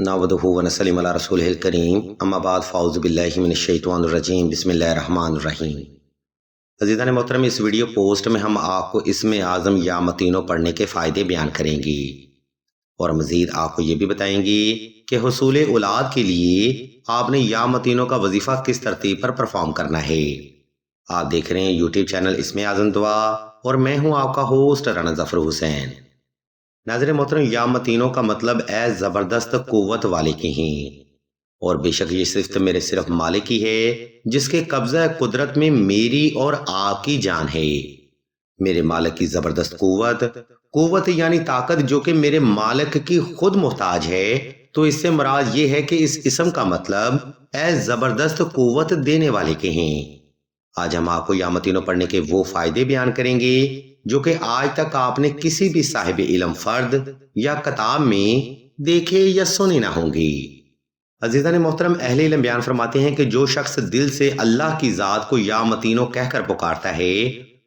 نعوذ ونسلم علی رسولہ الکریم اما بعد فاعوذ باللہ من الشیطان الرجیم بسم اللہ الرحمن الرحیم۔ عزیزان محترم، اس ویڈیو پوسٹ میں ہم آپ کو اسم اعظم یا متینوں پڑھنے کے فائدے بیان کریں گے اور مزید آپ کو یہ بھی بتائیں گے کہ حصول اولاد کے لیے آپ نے یا متینوں کا وظیفہ کس ترتیب پر پرفارم کرنا ہے۔ آپ دیکھ رہے ہیں یوٹیوب چینل اسم اعظم دعا اور میں ہوں آپ کا ہوسٹ رانا ظفر حسین۔ ناظرین محترم، یا متینوں کا مطلب اے زبردست قوت والے کے ہیں، اور بے شک یہ صفت میرے صرف مالک کی ہے جس کے قبضہ قدرت میں میری اور آپ کی جان ہے۔ میرے مالک کی زبردست قوت یعنی طاقت جو کہ میرے مالک کی خود محتاج ہے، تو اس سے مراد یہ ہے کہ اس اسم کا مطلب اے زبردست قوت دینے والے کے ہیں۔ آج ہم آپ کو یا متینوں پڑھنے کے وہ فائدے بیان کریں گے جو کہ آج تک آپ نے کسی بھی صاحب علم فرد یا کتاب میں دیکھے یا سنے نہ ہوں گے۔ عزیزان محترم، اہل علم بیان فرماتے ہیں کہ جو شخص دل سے اللہ کی ذات کو یا متینوں کہہ کر پکارتا ہے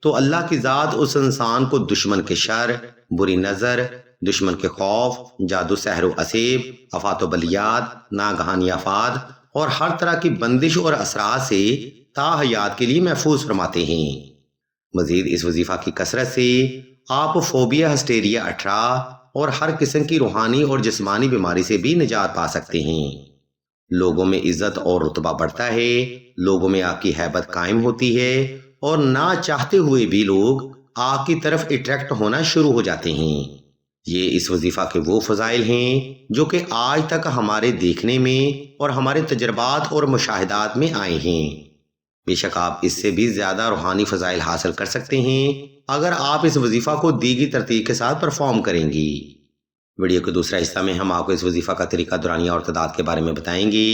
تو اللہ کی ذات اس انسان کو دشمن کے شر، بری نظر، دشمن کے خوف، جادو سحر و اسیب، آفات و بلیات، ناگہانی آفات اور ہر طرح کی بندش اور اثرات سے تا حیات کے لیے محفوظ فرماتے ہیں۔ مزید اس وظیفہ کی کثرت سے آپ فوبیا، ہسٹیریا 18 اور ہر قسم کی روحانی اور جسمانی بیماری سے بھی نجات پا سکتے ہیں۔ لوگوں میں عزت اور رتبہ بڑھتا ہے، لوگوں میں آپ کی ہیبت قائم ہوتی ہے اور نہ چاہتے ہوئے بھی لوگ آپ کی طرف اٹریکٹ ہونا شروع ہو جاتے ہیں۔ یہ اس وظیفہ کے وہ فضائل ہیں جو کہ آج تک ہمارے دیکھنے میں اور ہمارے تجربات اور مشاہدات میں آئے ہیں۔ بے شک آپ اس سے بھی زیادہ روحانی فضائل حاصل کر سکتے ہیں اگر آپ اس وظیفہ کو دیگی ترتیب کے ساتھ پرفارم کریں گی۔ ویڈیو کے دوسرا حصہ میں ہم آپ کو اس وظیفہ کا طریقہ دورانیہ اور تعداد کے بارے میں بتائیں گے،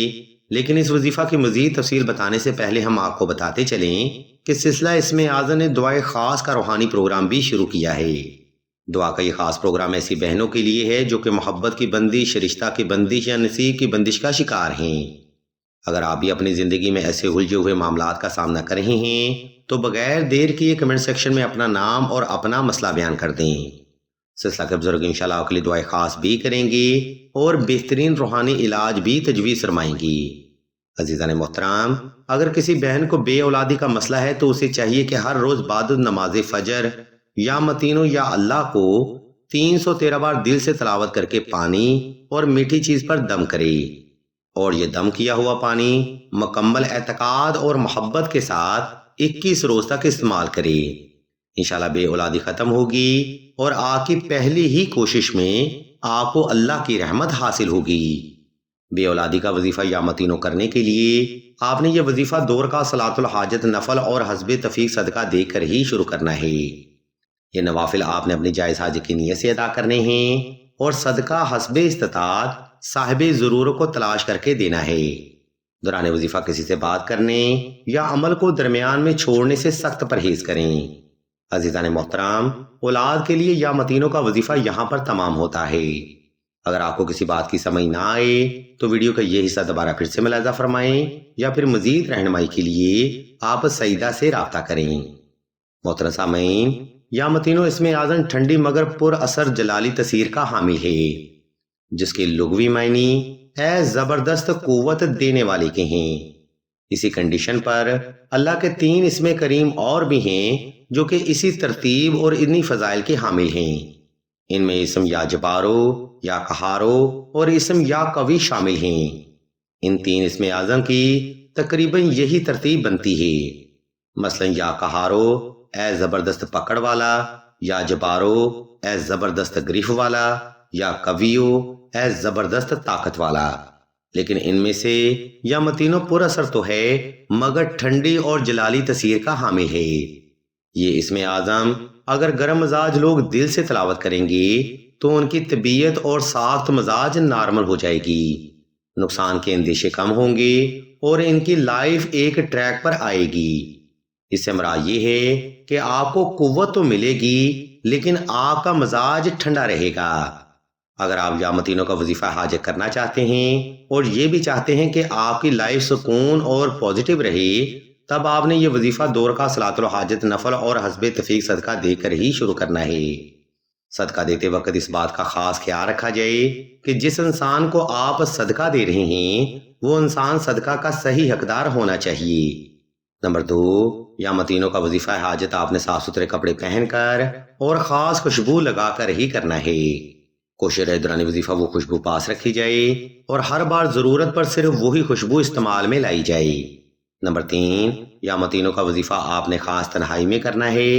لیکن اس وظیفہ کی مزید تفصیل بتانے سے پہلے ہم آپ کو بتاتے چلیں کہ سلسلہ اسم اعظم نے دعائے خاص کا روحانی پروگرام بھی شروع کیا ہے۔ دعا کا یہ خاص پروگرام ایسی بہنوں کے لیے ہے جو کہ محبت کی بندش، رشتہ کی بندش یا نصیب کی بندش کا شکار ہیں۔ اگر آپ بھی اپنی زندگی میں ایسے الجھے ہوئے معاملات کا سامنا کر رہے ہیں تو بغیر دیر کیے کمنٹ سیکشن میں اپنا نام اور اپنا مسئلہ بیان کر دیں۔ سلسلہ کے بزرگ انشاءاللہ آپ کے لیے دعائیں خاص بھی کریں گے اور بہترین روحانی علاج بھی تجویز فرمائیں گی۔ عزیزان محترم، اگر کسی بہن کو بے اولادی کا مسئلہ ہے تو اسے چاہیے کہ ہر روز بعد نماز فجر یا متینوں یا اللہ کو 313 بار دل سے تلاوت کر کے پانی اور میٹھی چیز پر دم کرے، اور یہ دم کیا ہوا پانی مکمل اعتقاد اور محبت کے ساتھ 21 روز تک استعمال کرے۔ انشاءاللہ بے اولادی ختم ہوگی اور آپ کی پہلی ہی کوشش میں آپ کو اللہ کی رحمت حاصل ہوگی۔ بے اولادی کا وظیفہ یا متینوں کرنے کے لیے آپ نے یہ وظیفہ 2 رکعت صلاۃ الحاجت نفل اور حسب تفیق صدقہ دے کر ہی شروع کرنا ہے۔ یہ نوافل آپ نے اپنی جائز حاجت کی نیت سے ادا کرنے ہیں اور صدقہ حسب استطاعت صاحب ضرورت کو تلاش کر کے دینا ہے۔ دوران وظیفہ کسی سے بات کرنے یا عمل کو درمیان میں چھوڑنے سے سخت پرہیز کریں۔ عزیزان محترم، اولاد کے لیے یا متینوں کا وظیفہ یہاں پر تمام ہوتا ہے۔ اگر آپ کو کسی بات کی سمجھ نہ آئے تو ویڈیو کا یہ حصہ دوبارہ پھر سے ملاحظہ فرمائیں یا پھر مزید رہنمائی کے لیے آپ سعیدہ سے رابطہ کریں۔ محترم سامعین، یا متینوں اسم اعظم ٹھنڈی مگر پر اثر جلالی تاثیر کا حامل ہے، جس کے لغوی معنی اے زبردست قوت دینے والے کے ہیں۔ اسی کنڈیشن پر اللہ کے 3 اسم کریم اور بھی ہیں جو کہ اسی ترتیب اور اتنی فضائل کے حامل ہیں۔ ان میں اسم یا جبارو، یا قہارو اور اسم یا قوی شامل ہیں۔ ان 3 اسم اعظم کی تقریباً یہی ترتیب بنتی ہے۔ مثلا یا قہارو اے زبردست پکڑ والا، یا جبارو اے زبردست گرفت والا، یا قویو اے زبردست طاقت والا۔ لیکن ان میں سے یا متینوں پر اثر تو ہے مگر ٹھنڈی اور جلالی تاثیر کا حامل ہے۔ یہ اسم اعظم اگر گرم مزاج لوگ دل سے تلاوت کریں گے تو ان کی طبیعت اور ساخت مزاج نارمل ہو جائے گی، نقصان کے اندیشے کم ہوں گے اور ان کی لائف ایک ٹریک پر آئے گی۔ اس سے مراد یہ ہے کہ آپ کو قوت تو ملے گی لیکن آپ کا مزاج ٹھنڈا رہے گا۔ اگر آپ یا متینوں کا وظیفہ حاجت کرنا چاہتے ہیں اور یہ بھی چاہتے ہیں کہ آپ کی لائف سکون اور پازیٹیو رہے، تب آپ نے یہ وظیفہ 2 رکعت صلاۃ الحاجت نفل اور حسب تفیق صدقہ دے کر ہی شروع کرنا ہے۔ صدقہ دیتے وقت اس بات کا خاص خیال رکھا جائے کہ جس انسان کو آپ صدقہ دے رہے ہیں وہ انسان صدقہ کا صحیح حقدار ہونا چاہیے۔ نمبر 2، یامتینوں کا وظیفہ حاجت آپ نے صاف ستھرے کپڑے پہن کر اور خاص خوشبو لگا کر ہی کرنا ہے۔ کوشش رہے دوران وظیفہ وہ خوشبو پاس رکھی جائے اور ہر بار ضرورت پر صرف وہی خوشبو استعمال میں لائی جائے۔ نمبر 3، یامتینوں کا وظیفہ آپ نے خاص تنہائی میں کرنا ہے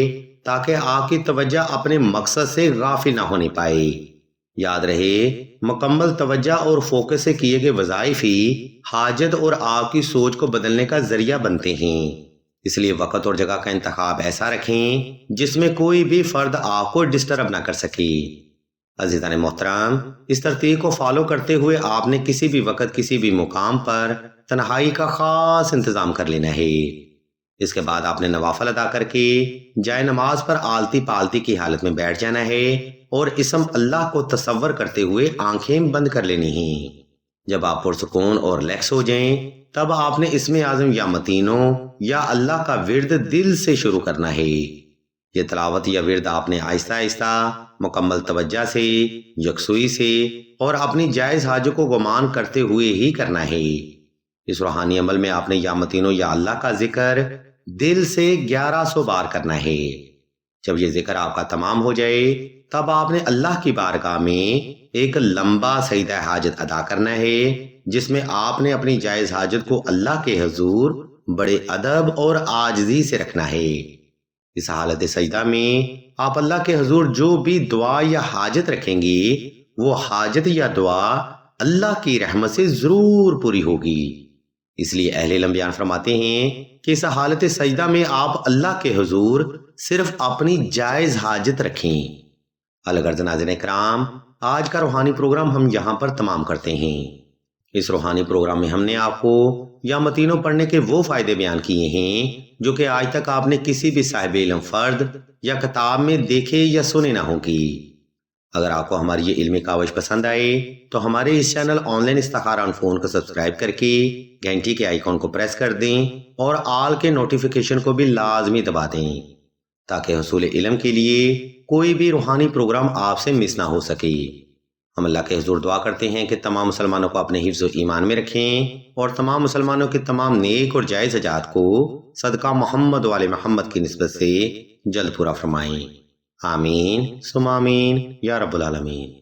تاکہ آپ کی توجہ اپنے مقصد سے غافل نہ ہونے پائے۔ یاد رہے مکمل توجہ اور فوکس سے کیے گئے وظائف ہی حاجت اور آپ کی سوچ کو بدلنے کا ذریعہ بنتے ہیں، اس لیے وقت اور جگہ کا انتخاب ایسا رکھیں جس میں کوئی بھی فرد آپ کو ڈسٹرب نہ کر سکے۔ عزیزان محترم، اس ترتیب کو فالو کرتے ہوئے آپ نے کسی بھی وقت کسی بھی مقام پر تنہائی کا خاص انتظام کر لینا ہے۔ اس کے بعد آپ نے نوافل ادا کر کے جائے نماز پر آلتی پالتی کی حالت میں بیٹھ جانا ہے اور اسم اللہ کو تصور کرتے ہوئے آنکھیں بند کر لینی ہیں۔ جب آپ پرسکون اور ریلیکس ہو جائیں تب آپ نے اسم اعظم یا متینوں یا اللہ کا ورد دل سے شروع کرنا ہے۔ یہ تلاوت یا ورد آپ نے آہستہ آہستہ مکمل توجہ سے، یکسوئی سے اور اپنی جائز حاجت کو گمان کرتے ہوئے ہی کرنا ہے۔ اس روحانی عمل میں آپ نے یا متینوں یا اللہ کا ذکر دل سے 1100 بار کرنا ہے۔ جب یہ ذکر آپ کا تمام ہو جائے تب آپ نے اللہ کی بارگاہ میں ایک لمبا سجدہ حاجت ادا کرنا ہے جس میں آپ نے اپنی جائز حاجت کو اللہ کے حضور بڑے ادب اور عاجزی سے رکھنا ہے۔ اس حالت سجدہ میں آپ اللہ کے حضور جو بھی دعا یا حاجت رکھیں گے وہ حاجت یا دعا اللہ کی رحمت سے ضرور پوری ہوگی۔ اس لیے اہل علم بیان فرماتے ہیں کہ اس حالت سجدہ میں آپ اللہ کے حضور صرف اپنی جائز حاجت رکھیں۔ الغرض ناظرین کرام، آج کا روحانی پروگرام ہم یہاں پر تمام کرتے ہیں۔ اس روحانی پروگرام میں ہم نے آپ کو یا متینوں پڑھنے کے وہ فائدے بیان کیے ہیں جو کہ آج تک آپ نے کسی بھی صاحب علم فرد یا کتاب میں دیکھے یا سنے نہ ہوں گی۔ اگر آپ کو ہماری یہ علمی کاوش پسند آئے تو ہمارے اس چینل آن لائن استخارہ آن فون کو سبسکرائب کر کے گھنٹی کے آئیکن کو پریس کر دیں اور آل کے نوٹیفیکیشن کو بھی لازمی دبا دیں تاکہ حصول علم کے لیے کوئی بھی روحانی پروگرام آپ سے مس نہ ہو سکے۔ ہم اللہ کے حضور دعا کرتے ہیں کہ تمام مسلمانوں کو اپنے حفظ و ایمان میں رکھیں اور تمام مسلمانوں کے تمام نیک اور جائز حاجات کو صدقہ محمد و آل محمد کی نسبت سے جلد پورا فرمائیں۔ آمین ثم آمین یا رب العالمین۔